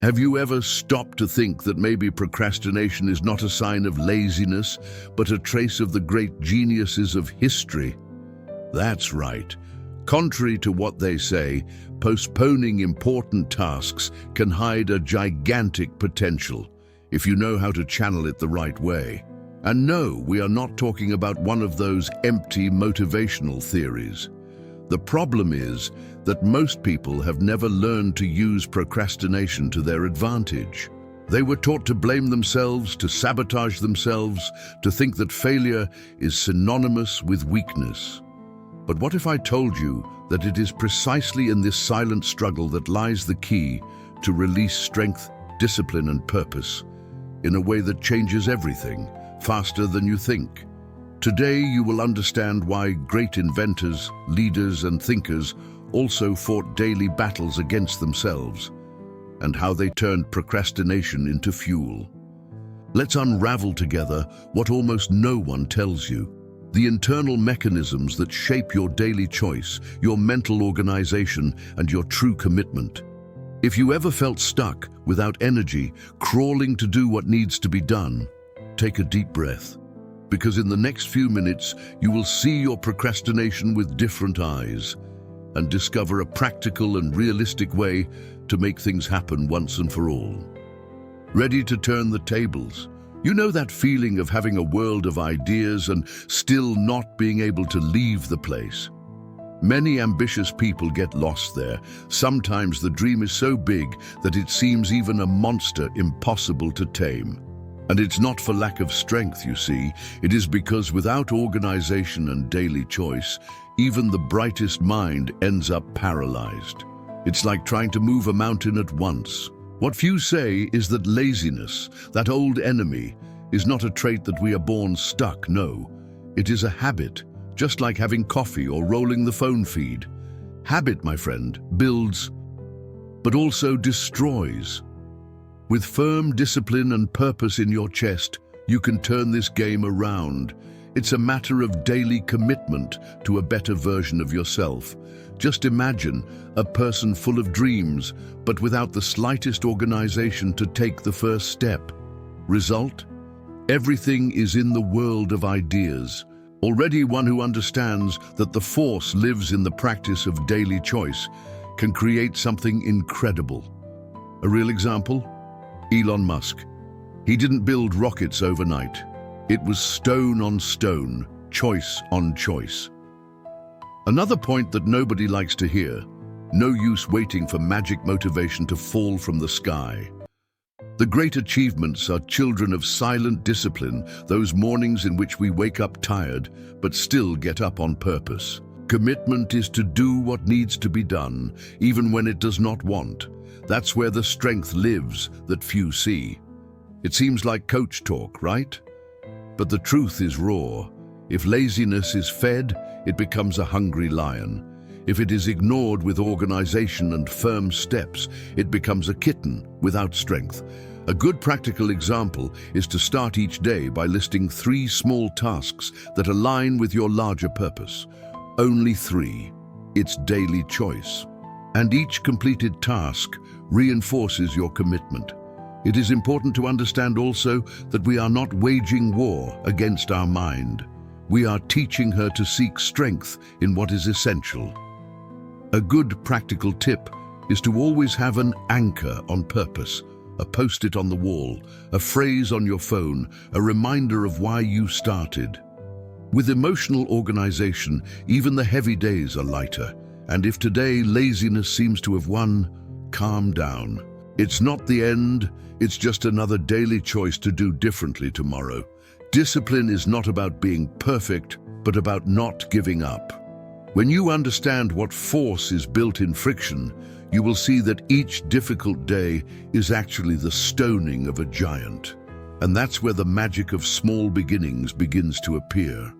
Have you ever stopped to think that maybe procrastination is not a sign of laziness, but a trace of the great geniuses of history? That's right. Contrary to what they say, postponing important tasks can hide a gigantic potential if you know how to channel it the right way. And no, we are not talking about one of those empty motivational theories. The problem is that most people have never learned to use procrastination to their advantage. They were taught to blame themselves, to sabotage themselves, to think that failure is synonymous with weakness. But what if I told you that it is precisely in this silent struggle that lies the key to release strength, discipline, and purpose in a way that changes everything, faster than you think? Today you will understand why great inventors, leaders, and thinkers also fought daily battles against themselves, and how they turned procrastination into fuel. Let's unravel together what almost no one tells you: the internal mechanisms that shape your daily choice, your mental organization, and your true commitment. If you ever felt stuck, without energy, crawling to do what needs to be done, take a deep breath. Because in the next few minutes, you will see your procrastination with different eyes and discover a practical and realistic way to make things happen once and for all. Ready to turn the tables? You know that feeling of having a world of ideas and still not being able to leave the place? Many ambitious people get lost there. Sometimes the dream is so big that it seems even a monster impossible to tame. And it's not for lack of strength, you see. It is because without organization and daily choice, even the brightest mind ends up paralyzed. It's like trying to move a mountain at once. What few say is that laziness, that old enemy, is not a trait that we are born stuck. No, it is a habit, just like having coffee or rolling the phone feed. Habit, my friend, builds, but also destroys. With firm discipline and purpose in your chest, you can turn this game around. It's a matter of daily commitment to a better version of yourself. Just imagine a person full of dreams, but without the slightest organization to take the first step. Result? Everything is in the world of ideas. Already one who understands that the force lives in the practice of daily choice can create something incredible. A real example? Elon Musk. He didn't build rockets overnight. It was stone on stone, choice on choice. Another point that nobody likes to hear: no use waiting for magic motivation to fall from the sky. The great achievements are children of silent discipline, those mornings in which we wake up tired, but still get up on purpose. Commitment is to do what needs to be done, even when it does not want. That's where the strength lives that few see. It seems like coach talk, right? But the truth is raw. If laziness is fed, it becomes a hungry lion. If it is ignored with organization and firm steps, it becomes a kitten without strength. A good practical example is to start each day by listing 3 small tasks that align with your larger purpose. Only 3. It's daily choice. And each completed task reinforces your commitment. It is important to understand also that we are not waging war against our mind. We are teaching her to seek strength in what is essential. A good practical tip is to always have an anchor on purpose, a post-it on the wall, a phrase on your phone, a reminder of why you started. With emotional organization, even the heavy days are lighter. And if today laziness seems to have won, calm down. It's not the end, it's just another daily choice to do differently tomorrow. Discipline is not about being perfect, but about not giving up. When you understand what force is built in friction, you will see that each difficult day is actually the stoning of a giant. And that's where the magic of small beginnings begins to appear.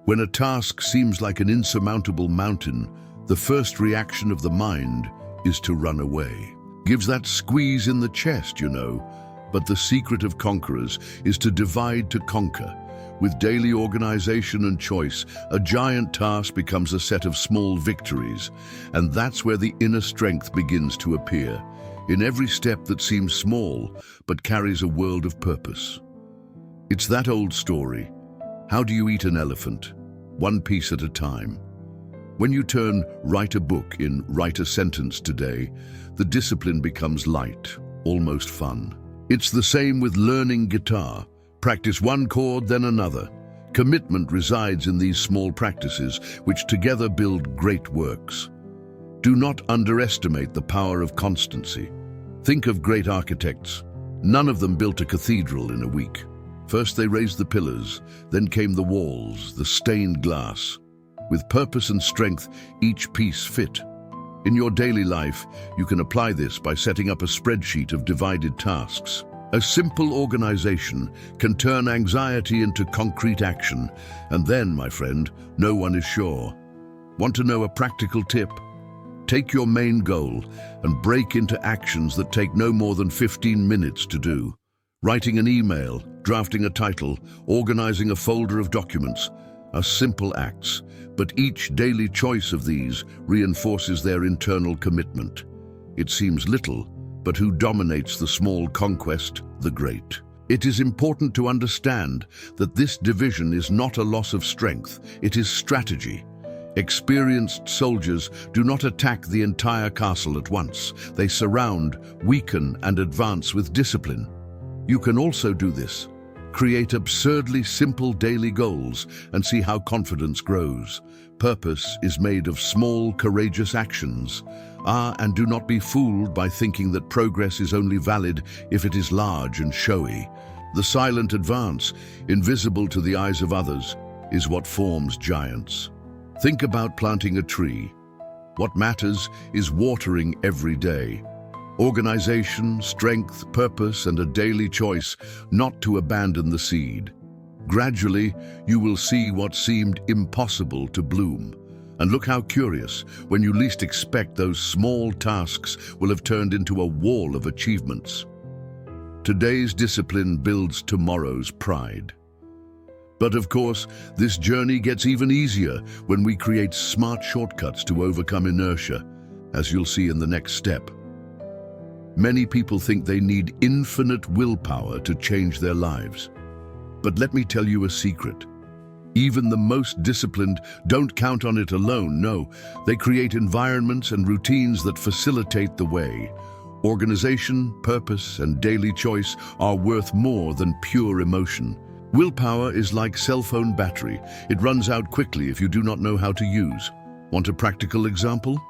When a task seems like an insurmountable mountain, the first reaction of the mind is to run away. Gives that squeeze in the chest, you know. But the secret of conquerors is to divide to conquer. With daily organization and choice, a giant task becomes a set of small victories. And that's where the inner strength begins to appear. in every step that seems small but carries a world of purpose. It's that old story. How do you eat an elephant? One piece at a time. When you turn write a book in write a sentence today, the discipline becomes light, almost fun. It's the same with learning guitar. Practice one chord, then another. Commitment resides in these small practices, which together build great works. Do not underestimate the power of constancy. Think of great architects. None of them built a cathedral in a week. First they raised the pillars, then came the walls, the stained glass. With purpose and strength, each piece fit. In your daily life, you can apply this by setting up a spreadsheet of divided tasks. A simple organization can turn anxiety into concrete action, and then, my friend, no one is sure. Want to know a practical tip? Take your main goal and break into actions that take no more than 15 minutes to do. Writing an email, drafting a title, organizing a folder of documents are simple acts, but each daily choice of these reinforces their internal commitment. It seems little, but who dominates the small conquest? The great. It is important to understand that this division is not a loss of strength, it is strategy. Experienced soldiers do not attack the entire castle at once. They surround, weaken, and advance with discipline. You can also do this. Create absurdly simple daily goals and see how confidence grows. Purpose is made of small, courageous actions. And do not be fooled by thinking that progress is only valid if it is large and showy. The silent advance, invisible to the eyes of others, is what forms giants. Think about planting a tree. What matters is watering every day. Organization, strength, purpose, and a daily choice not to abandon the seed. Gradually, you will see what seemed impossible to bloom. And look how curious, when you least expect, those small tasks will have turned into a wall of achievements. Today's discipline builds tomorrow's pride. But of course, this journey gets even easier when we create smart shortcuts to overcome inertia, as you'll see in the next step. Many people think they need infinite willpower to change their lives. But let me tell you a secret. Even the most disciplined don't count on it alone, no. They create environments and routines that facilitate the way. Organization, purpose, and daily choice are worth more than pure emotion. Willpower is like cell phone battery. It runs out quickly if you do not know how to use. Want a practical example?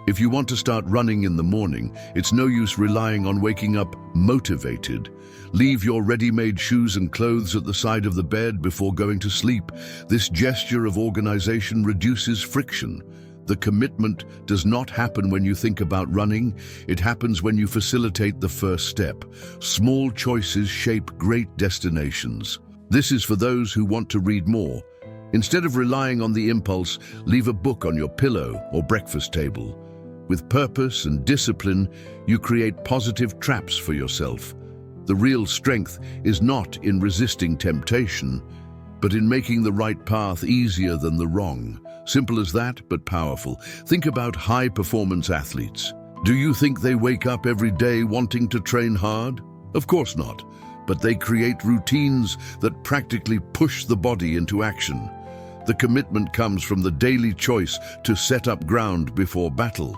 If you want to start running in the morning, it's no use relying on waking up motivated. Leave your ready-made shoes and clothes at the side of the bed before going to sleep. This gesture of organization reduces friction. The commitment does not happen when you think about running. It happens when you facilitate the first step. Small choices shape great destinations. This is for those who want to read more. Instead of relying on the impulse, leave a book on your pillow or breakfast table. With purpose and discipline, you create positive traps for yourself. The real strength is not in resisting temptation, but in making the right path easier than the wrong. Simple as that, but powerful. Think about high-performance athletes. Do you think they wake up every day wanting to train hard? Of course not, but they create routines that practically push the body into action. The commitment comes from the daily choice to set up ground before battle.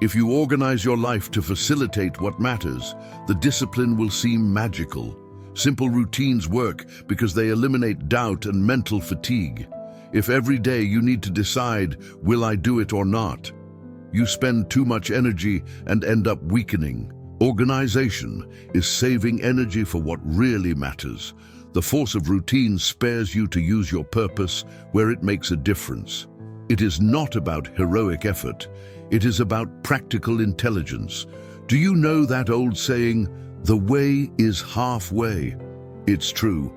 If you organize your life to facilitate what matters, the discipline will seem magical. Simple routines work because they eliminate doubt and mental fatigue. If every day you need to decide, will I do it or not, you spend too much energy and end up weakening. Organization is saving energy for what really matters. The force of routine spares you to use your purpose where it makes a difference. It is not about heroic effort. It is about practical intelligence. Do you know that old saying, the way is halfway? It's true.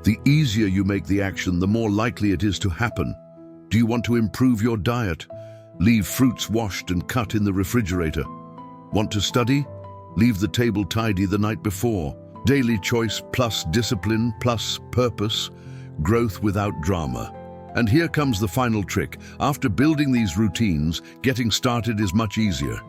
The easier you make the action, the more likely it is to happen. Do you want to improve your diet? Leave fruits washed and cut in the refrigerator. Want to study? Leave the table tidy the night before. Daily choice plus discipline plus purpose. Growth without drama. And here comes the final trick. After building these routines, getting started is much easier.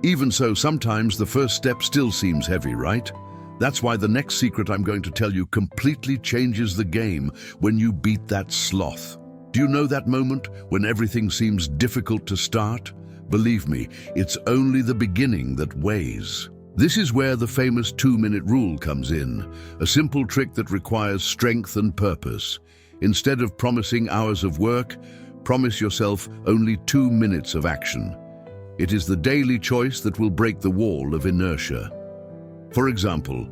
Even so, sometimes the first step still seems heavy, right? That's why the next secret I'm going to tell you completely changes the game when you beat that sloth. Do you know that moment when everything seems difficult to start? Believe me, it's only the beginning that weighs. This is where the famous 2-minute rule comes in, a simple trick that requires strength and purpose. Instead of promising hours of work, promise yourself only 2 minutes of action. It is the daily choice that will break the wall of inertia. For example,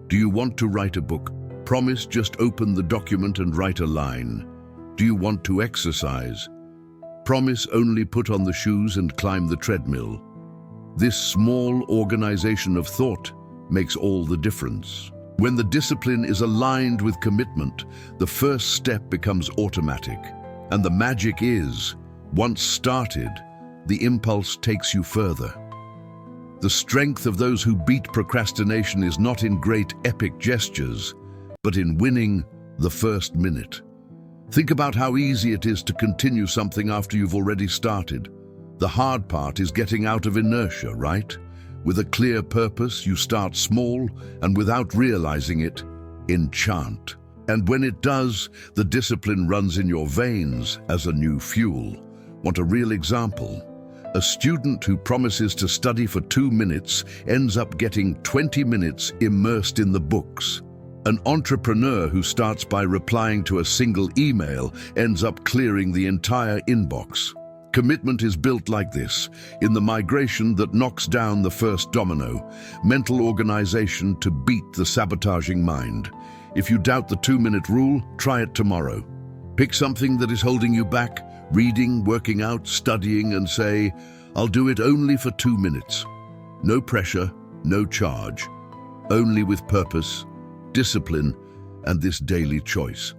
do you want to write a book? Promise just open the document and write a line. Do you want to exercise? Promise only put on the shoes and climb the treadmill. This small organization of thought makes all the difference. When the discipline is aligned with commitment, the first step becomes automatic. And the magic is, once started, the impulse takes you further. The strength of those who beat procrastination is not in great epic gestures, but in winning the first minute. Think about how easy it is to continue something after you've already started. The hard part is getting out of inertia, right? With a clear purpose, you start small and without realizing it, enchant. And when it does, the discipline runs in your veins as a new fuel. Want a real example? A student who promises to study for 2 minutes ends up getting 20 minutes immersed in the books. An entrepreneur who starts by replying to a single email ends up clearing the entire inbox. Commitment is built like this, in the migration that knocks down the first domino, mental organization to beat the sabotaging mind. If you doubt the 2-minute rule, try it tomorrow. Pick something that is holding you back, reading, working out, studying, and say, I'll do it only for 2 minutes. No pressure, no charge, only with purpose, discipline, and this daily choice.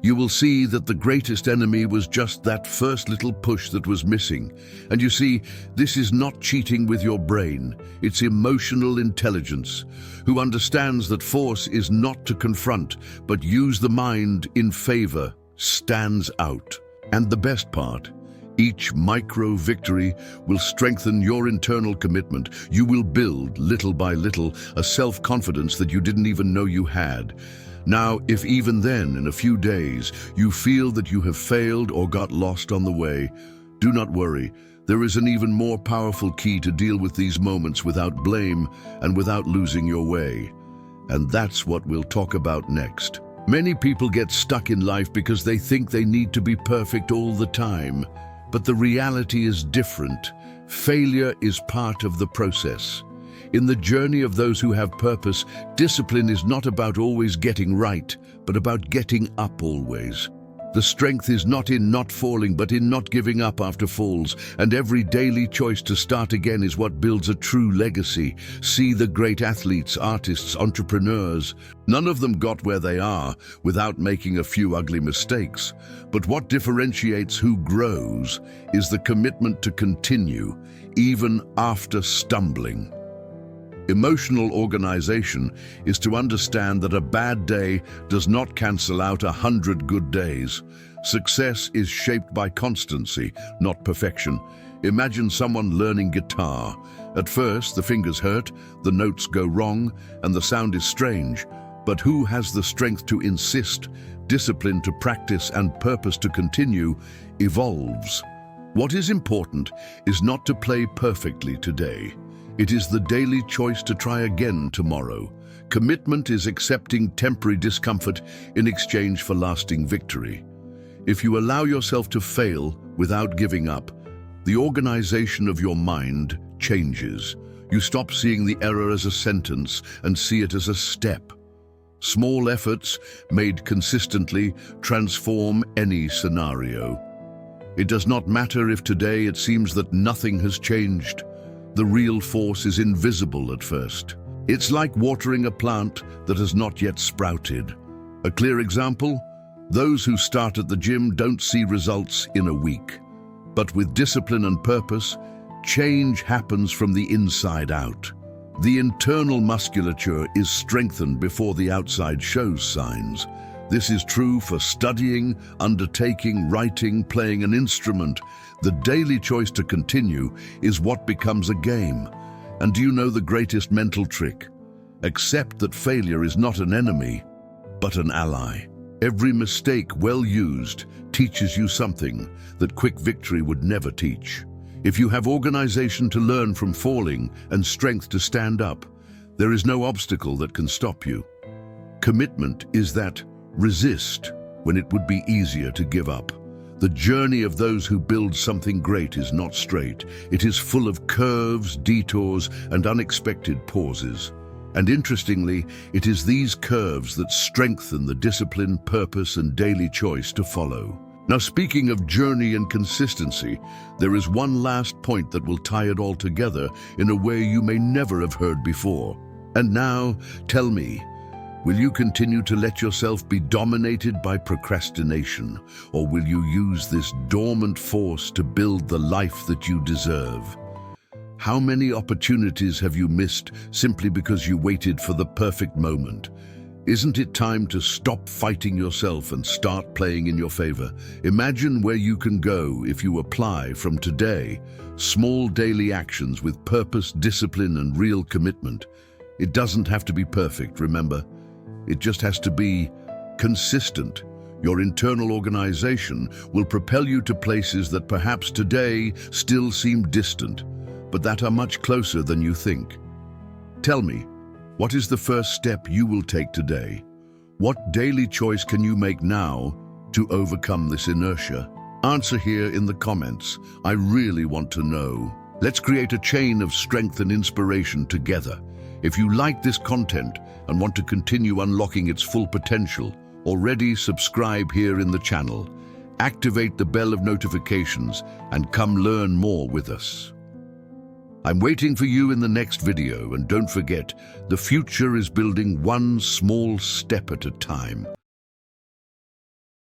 You will see that the greatest enemy was just that first little push that was missing. And you see, this is not cheating with your brain, it's emotional intelligence, who understands that force is not to confront, but use the mind in favor, stands out. And the best part, each micro-victory will strengthen your internal commitment. You will build, little by little, a self-confidence that you didn't even know you had. Now, if even then, in a few days, you feel that you have failed or got lost on the way, do not worry. There is an even more powerful key to deal with these moments without blame and without losing your way. And that's what we'll talk about next. Many people get stuck in life because they think they need to be perfect all the time. But the reality is different. Failure is part of the process. In the journey of those who have purpose, discipline is not about always getting right, but about getting up always. The strength is not in not falling, but in not giving up after falls, and every daily choice to start again is what builds a true legacy. See the great athletes, artists, entrepreneurs. None of them got where they are without making a few ugly mistakes. But what differentiates who grows is the commitment to continue, even after stumbling. Emotional organization is to understand that a bad day does not cancel out 100 good days. Success is shaped by constancy, not perfection. Imagine someone learning guitar. At first, the fingers hurt, the notes go wrong, and the sound is strange. But who has the strength to insist, discipline to practice, and purpose to continue, evolves. What is important is not to play perfectly today. It is the daily choice to try again tomorrow. Commitment is accepting temporary discomfort in exchange for lasting victory. If you allow yourself to fail without giving up, the organization of your mind changes. You stop seeing the error as a sentence and see it as a step. Small efforts made consistently transform any scenario. It does not matter if today it seems that nothing has changed. The real force is invisible at first. It's like watering a plant that has not yet sprouted. A clear example? Those who start at the gym don't see results in a week. But with discipline and purpose, change happens from the inside out. The internal musculature is strengthened before the outside shows signs. This is true for studying, undertaking, writing, playing an instrument. The daily choice to continue is what becomes a game. And do you know the greatest mental trick? Accept that failure is not an enemy, but an ally. Every mistake, well used, teaches you something that quick victory would never teach. If you have organization to learn from falling and strength to stand up, there is no obstacle that can stop you. Commitment is that resist when it would be easier to give up. The journey of those who build something great is not straight. It is full of curves, detours, and unexpected pauses. And interestingly, it is these curves that strengthen the discipline, purpose, and daily choice to follow. Now, speaking of journey and consistency, there is one last point that will tie it all together in a way you may never have heard before. And now, tell me, will you continue to let yourself be dominated by procrastination, or will you use this dormant force to build the life that you deserve? How many opportunities have you missed simply because you waited for the perfect moment? Isn't it time to stop fighting yourself and start playing in your favor? Imagine where you can go if you apply from today small daily actions with purpose, discipline, and real commitment. It doesn't have to be perfect, remember? It just has to be consistent. Your internal organization will propel you to places that perhaps today still seem distant, but that are much closer than you think. Tell me, what is the first step you will take today? What daily choice can you make now to overcome this inertia? Answer here in the comments. I really want to know. Let's create a chain of strength and inspiration together. If you like this content and want to continue unlocking its full potential, already subscribe here in the channel. Activate the bell of notifications and come learn more with us. I'm waiting for you in the next video, and don't forget, the future is building one small step at a time.